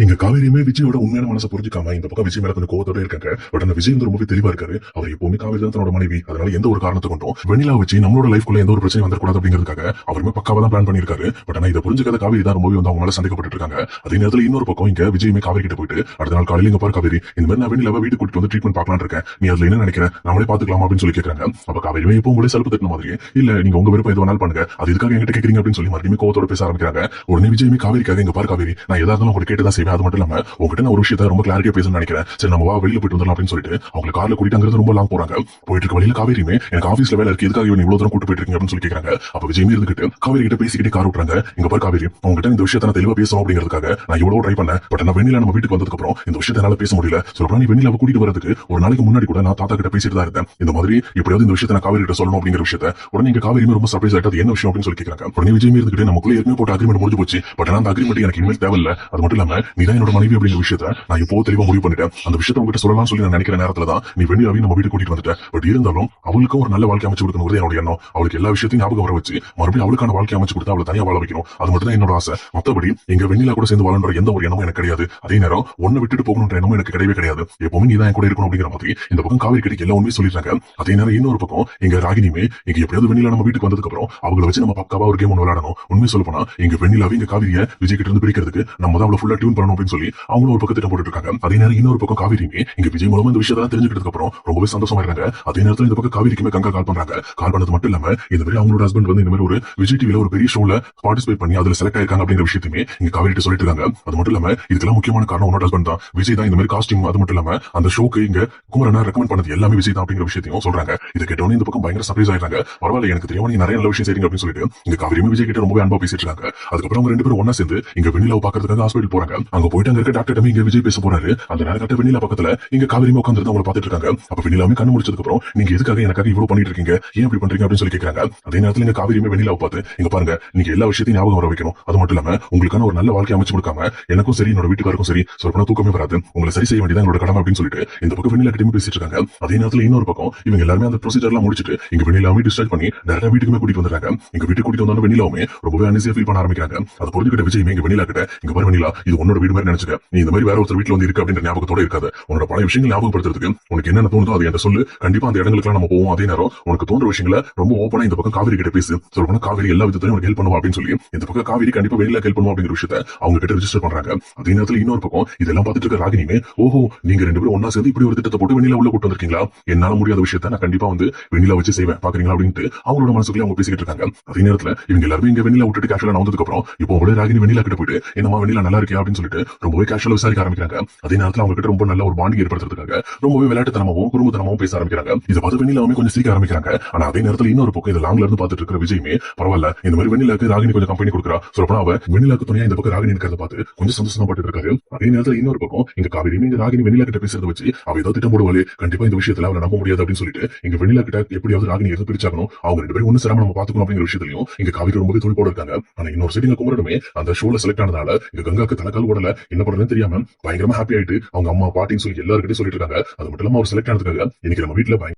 இங்க காவேரியுமே விஜயோட உண்மையான மனசை புரிஞ்சுக்காம இந்த பக்கம் விஜய் மேல கொஞ்சம் கோவத்தோட இருக்காங்க. பட் அந்த விஜய் ரொம்பவே தெளிவா இருக்காரு. அவர் எப்பவுமே காவேரி தான் தன்னோட மனைவி. அதனால எந்த ஒரு காரணத்தை கொண்டும் வெண்ணிலா வச்சு நம்மளோட லைஃப்குள்ள எந்த ஒரு பிரச்சனை வந்துடக்கூடாது அப்படிங்கிறதுக்காக அவருமே பக்காவா தான் பிளான் பண்ணிருக்காரு. பட் ஆனா இதை புரிஞ்சுக்காத காவேரி தான் ரொம்பவே வந்து அவங்க மேல சந்தேகப்பட்டு இருக்காங்க. அதே நேரத்துல இன்னொரு பக்கம் இங்க விஜயுமே காவேரி கிட்ட போயிட்டு அடுத்த நாள் காலையில இங்க பாரு காவேரி, இந்த மாதிரி நான் வெண்ணிலாவை வீட்டுக்கு கூட்டிட்டு வந்து ட்ரீட்மெண்ட் பார்க்கலாம் இருக்கேன், நீ அதுல என்ன நினைக்கிற, நம்மளே பாத்துக்கலாம் அப்படின்னு சொல்லி கேட்கறாங்க. அப்ப காவேரியுமே எப்பவும் போல சலுப்பு தட்டின மாதிரி, இல்ல நீங்க உங்க விருப்பம் எது வேணாலும் பண்ணுங்க, அது இதுக்காக என்கிட்ட கேக்குறீங்க அப்படின்னு சொல்லி மறுபடியும் கோவத்தோட பேச ஆரம்பிக்கிறாங்க. உடனே விஜயுமே காவேரிக்காக, இங்க பாரு காவேரி, நான் எதா இருந்தாலும் உங்களுக்கு கேட்டுதான் செய்வேன், அது மட்டும் இல்லாம உங்ககிட்ட நான் ஒரு விஷயத்த ரொம்ப கிளாரிட்டியா பேசணும்னு நினைக்கிறேன், சரி நம்ம வா வெளியில போயிட்டு வந்துடலாம் அப்படின்னு சொல்லிட்டு அவங்க கார்ல கூட்டிட்டு அங்கிருந்து ரொம்ப லாங் போறாங்க. போயிட்டு இருக்க வழியில காவேரியுமே எனக்கு ஆபீஸ்ல வேலை இருக்கு, எதுக்காக இவன் இவ்வளவு தூரம் கூட்டு போயிட்டு இருக்கீங்க அப்படின்னு சொல்லி கேட்கறாங்க. அப்ப விஜயுமே இருந்துகிட்டு காவேரி கிட்ட பேசிக்கிட்டே கார் விட்டுறாங்க. இங்க பாரு காவேரி, உங்ககிட்ட இந்த விஷயத்த நான் தெளிவா பேசணும் அப்படிங்கிறதுக்காக நான் இவ்வளவு ட்ரை பண்ணேன். பட் நான் வெண்ணிலா நம்ம வீட்டுக்கு வந்ததுக்கு அப்புறம் இந்த விஷயத்த என்னால பேச முடியல. சொல்லப்போனா நீ வெண்ணிலாவை கூட்டிட்டு வரதுக்கு ஒரு நாளைக்கு முன்னாடி கூட நான் தாத்தா கிட்ட பேசிட்டு தான் இருந்தேன். இந்த மாதிரி எப்படியாவது இந்த விஷயத்த நான் காவேரி கிட்ட சொல்லணும் அப்படிங்கிற விஷயத்த. உடனே இங்க காவேரியுமே ரொம்ப சர்ப்ரைஸ் ஆயிட்டு அது என்ன விஷயம் அப்படின்னு சொல்லி கேட்கறாங்க. உடனே விஜயுமே இருந்துகிட்டு நமக்குள்ள ஏற்கனவே போட்ட அக்ரிமெண்ட் முடிஞ்சு போச்சு, பட் அந்த அக்ரிமெண்ட் எனக்கு இனிமேல் தேவையில்ல, அது மட்டும் இல்லாம நீ தான் என்னோட மனைவி அப்படிங்கிற விஷயத்த நான் இப்போ தெளிவா முடிவு பண்ணிட்டேன். அந்த விஷயத்தை உங்ககிட்ட சொல்லலாம்னு சொல்லி நான் நினைக்கிற நேரத்துல தான் நீ வெண்ணிலாவையும் நம்ம வீட்டுக்கு கூட்டிட்டு வந்துட்ட. பட் இருந்தாலும் அவளுக்கும் ஒரு நல்ல வாழ்க்கை அமைச்சு கொடுக்கணும் என்னோட எண்ணம். அவளுக்கு எல்லா விஷயத்தையும் ஞாபகம் வர வச்சு மறுபடியும் அவளுக்கான வாழ்க்கை அமைச்சு கொடுத்து அவளை தனியா வாழ வைக்கணும், அது மட்டும் தான் என்னோட ஆசை. மத்தபடி எங்க வெண்ணிலா கூட சேர்ந்து வாழன்ற எந்த ஒரு எண்ணமும் எனக்கு கிடையாது. அதே நேரம் ஒன்னு விட்டுட்டு போகணுன்ற எண்ணமும் எனக்கு கிடையவே கிடையாது. எப்பவுமே நீ தான் என் கூட இருக்கணும் அப்படிங்கிற மாதிரி இந்த பக்கம் காவேரி கிட்ட எல்லா உண்மையும் சொல்லிடுறாங்க. அதே நேரம் இன்னொரு பக்கம் எங்க ராகினியுமே இங்க எப்படியாவது வெண்ணிலா நம்ம வீட்டுக்கு வந்ததுக்கு அப்புறம் அவங்களை வச்சு நம்ம பக்காவா ஒரு கேம் ஒன்று விளையாடணும். உண்மை சொல்ல போனா எங்க வெண்ணிலாவை இங்க காவிரியை விஜய் கிட்ட இருந்து பிடிக்கிறதுக்கு நம்ம தான் அவளை ஃபுல்லா டியூன் பண்ணணும் அப்படின்னு சொல்லி அவங்களும் ஒரு பக்கம் திட்டம் போட்டு இருக்காங்க. அதே நேரம் இன்னொரு பக்கம் காவிரியுமே இங்க விஜய் மூலமா இந்த விஷயத்தான் தெரிஞ்சுக்கிட்டதுக்கு அப்புறம் ரொம்பவே சந்தோஷமா இருக்காங்க. அதே நேரத்தில் இந்த பக்கம் காவிரிக்குமே கங்கா கால் பண்றாங்க. கால் பண்ணது மட்டும் இல்லாம இந்த மாதிரி அவங்களோட ஹஸ்பண்ட் வந்து இந்த மாதிரி ஒரு விஜய் டிவில ஒரு பெரிய ஷோல பார்ட்டிசிபேட் பண்ணி அதுல செலக்ட் ஆயிருக்காங்க அப்படிங்கிற விஷயத்தையுமே இங்க காவிரிட்டு சொல்லிட்டு இருக்காங்க. அது மட்டும் இல்லாம இதுக்கெல்லாம் முக்கியமான காரணம் உன்னோட ஹஸ்பண்ட் தான், விஜய் தான் இந்த மாதிரி காஸ்டியூம், அது மட்டும் இல்லாம அந்த ஷோக்கு இங்க குமரனா ரெக்கமெண்ட் பண்ணது எல்லாமே விஜய் தான் அப்படிங்கிற விஷயத்தையும் சொல்றாங்க. இதை கேட்டவனே இந்த பக்கம் பயங்கர சர்ப்ரைஸ் ஆயிடுறாங்க. பரவாயில்ல, எனக்கு தெரியாம நீங்க நிறைய நல்ல விஷயம் செய்றீங்க அப்படின்னு சொல்லிட்டு இங்க காவிரியுமே விஜய் கிட்ட ரொம்பவே அன்பா பேசிட்டு இருக்காங்க. அதுக்கப்புறம் அவங்க ரெண்டு பேரும் ஒன்னா சேர்ந்து இங்க வெண்ணிலாவை பாக்குறதுக்காக ஹாஸ்பிட்டல் போறாங்க. அங்க போயிட்டு அங்க இருக்க டாக்டர் இங்க விஜய் பேச போறாரு. அந்த நேரத்துல வெண்ணிலா பக்கத்துல இங்க காவிரியுமே உட்கார்ந்து அவங்களை பாத்துட்டு இருக்காங்க. அப்ப வெண்ணிலாவுமே கண்ணு முடிச்சதுக்கு அப்புறம் நீங்க எதுக்காக எனக்காக இவ்வளவு பண்ணிட்டு இருக்கீங்க, ஏன் இப்படி பண்றீங்க அப்படின்னு சொல்லி கேட்கறாங்க. அதே நேரத்துல இங்க காவிரியுமே வெண்ணிலாவை பார்த்து, இங்க பாருங்க, நீங்க எல்லா விஷயத்தையும் ஞாபகம் வர வைக்கணும், அது மட்டும் இல்லாம உங்களுக்கான ஒரு நல்ல வாழ்க்கை அமைச்சு கொடுக்காம எனக்கும் சரி என்னோட வீட்டுக்காருக்கும் சரி சொல்லப்போனா தூக்கமே வராது, உங்களை சரி செய்ய வேண்டியதான் என்னோட கடமை அப்படின்னு சொல்லிட்டு இந்த பக்கம் வெண்ணிலா கிட்டயும் பேசிட்டு இருக்காங்க. அதே நேரத்துல இன்னொரு பக்கம் இவங்க எல்லாருமே அந்த ப்ரொசீஜர் எல்லாம் முடிச்சிட்டு இங்க வெண்ணிலாவை டிஸ்சார்ஜ் பண்ணி டேரக்டா வீட்டுக்குமே கூட்டிட்டு வந்துறாங்க. இங்க வீட்டுக்கு கூட்டிட்டு வந்தோட வெண்ணிலாவுமே ரொம்பவே அன்ஈசியா ஃபீல் பண்ண ஆரம்பிக்கிறாங்க. அது புரிஞ்சுக்கிட்ட விஜய் இங்க வெண்ணிலா கிட்ட, இங்க பாரு வெண்ணிலா, இது உன்னோட வீடு மாதிரி நினைச்சுக்க, நீ இந்த மாதிரி வேற ஒருத்தர் வீட்டுல வந்து இருக்கு அப்படின்ற ஞாபகத்தோட இருக்காது. உன்னோட பல விஷயங்கள் ஞாபகப்படுத்துறதுக்கு உனக்கு என்ன தோணுதோ அதை என்கிட்ட சொல்லு, கண்டிப்பா அந்த இடங்களுக்கு நம்ம போவோம். அதே நேரம் உனக்கு தோன்ற விஷயங்களை ரொம்ப ஓப்பனா இந்த பக்கம் காவேரி கிட்ட பேசு, சொல்லப்போனா காவேரி எல்லா விதத்திலும் உனக்கு ஹெல்ப் பண்ணுவா அப்படின்னு சொல்லி இந்த பக்கம் காவேரி கண்டிப்பா வெளியில ஹெல்ப் பண்ணுவா அப்படிங்கிற விஷயத்தை அவங்க கிட்ட ரெஜிஸ்டர் பண்றாங்க. அதே நேரத்துல இன்னொரு பக்கம் இதெல்லாம் பார்த்துட்டு இருக்க ராகினியுமே, ஓஹோ நீங்க ரெண்டு பேரும் ஒன்னா சேர்ந்து இப்படி ஒரு திட்டத்தை போட்டு வெண்ணிலா உள்ள கூட்டு வந்திருக்கீங்களா, என்னால முடியாத விஷயத்தை நான் கண்டிப்பா வந்து வெண்ணிலா வச்சு செய்வேன் பாக்குறீங்களா அப்படின்ட்டு அவங்களோட மனசுக்குள்ளே அவங்க பேசிக்கிட்டு இருக்காங்க. அதே நேரத்துல இவங்க எல்லாரும் இங்க வெண்ணிலா விட்டுட்டு கேஷுவலா வந்ததுக்கு அப்புறம் இப்போ அவங்களே ராகினி வெண்ணிலா கிட்ட போயிட்டு என்னமா வெண்ணிலா நல்லா இருக்கியா அப்படின்னு சொல்லிட்டு ரொம்பவே கேஷுவலா விசாரிக்க ஆரம்பிக்கிறாங்க. அதே நேரத்துல அவங்க கிட்ட ரொம்ப நல்ல ஒரு பாண்டிங் ஏற்படுத்துறதுக்காக ரொம்பவே விளையாட்டுத்தனமாவும் குடும்பத்தனமாவும் பேச ஆரம்பிக்கிறாங்க. இதை பார்த்து வெண்ணிலாவுமே கொஞ்சம் சிரிக்க ஆரம்பிக்கிறாங்க. ஆனா அதே நேரத்துல இன்னொரு பக்கம் இதை லாங்ல இருந்து பார்த்துட்டு இருக்கிற விஜய்மே, பரவாயில்ல இந்த மாதிரி வெண்ணிலாக்கு ராகினி கொஞ்சம் கம்பெனி கொடுக்குறா, சொல்லப்போனா அவ வெண்ணிலாக்கு துணையா இந்த பக்கம் ராகினி இருக்கிறத பார்த்து கொஞ்சம் சந்தோஷமா பட்டு இருக்காரு. அதே நேரத்துல இன்னொரு பக்கம் இங்க காவிரியுமே இங்க ராகினி வெண்ணிலா கிட்ட பேசுறத வச்சு அவ ஏதோ திட்டம் போடுவாளே, கண்டிப்பா இந்த விஷயத்துல அவளை நம்ப முடியாது அப்படின்னு சொல்லிட்டு இங்க வெண்ணிலா கிட்ட எப்படியாவது ராகினி எது பிரிச்சாகணும், அவங்க ரெண்டு பேரும் ஒண்ணு சேராம நம்ம பாத்துக்கணும் அப்படிங்கிற விஷயத்திலையும் இங்க காவிரி ரொம்பவே துடிப்போட இருக்காங்க. ஆனா இன்னொரு சைடு இங்க குமரனுமே அந்த ஷோல செலக்ட் ஆனதால இங்க கங்காக்கு தலைக்கால் ஓடல, என்ன பண்றதுன்னு தெரியாம பயங்கரமா ஹாப்பி ஆயிட்டு அவங்க அம்மா பாட்டின்னு சொல்லி எல்லாருக்கிட்டையும் சொல்லிட்டு இருக்காங்க. அது மட்டும் இல்லாம அவர் செலக்ட் ஆனதுக்காக இன்னைக்கு நம்ம வீட்டுல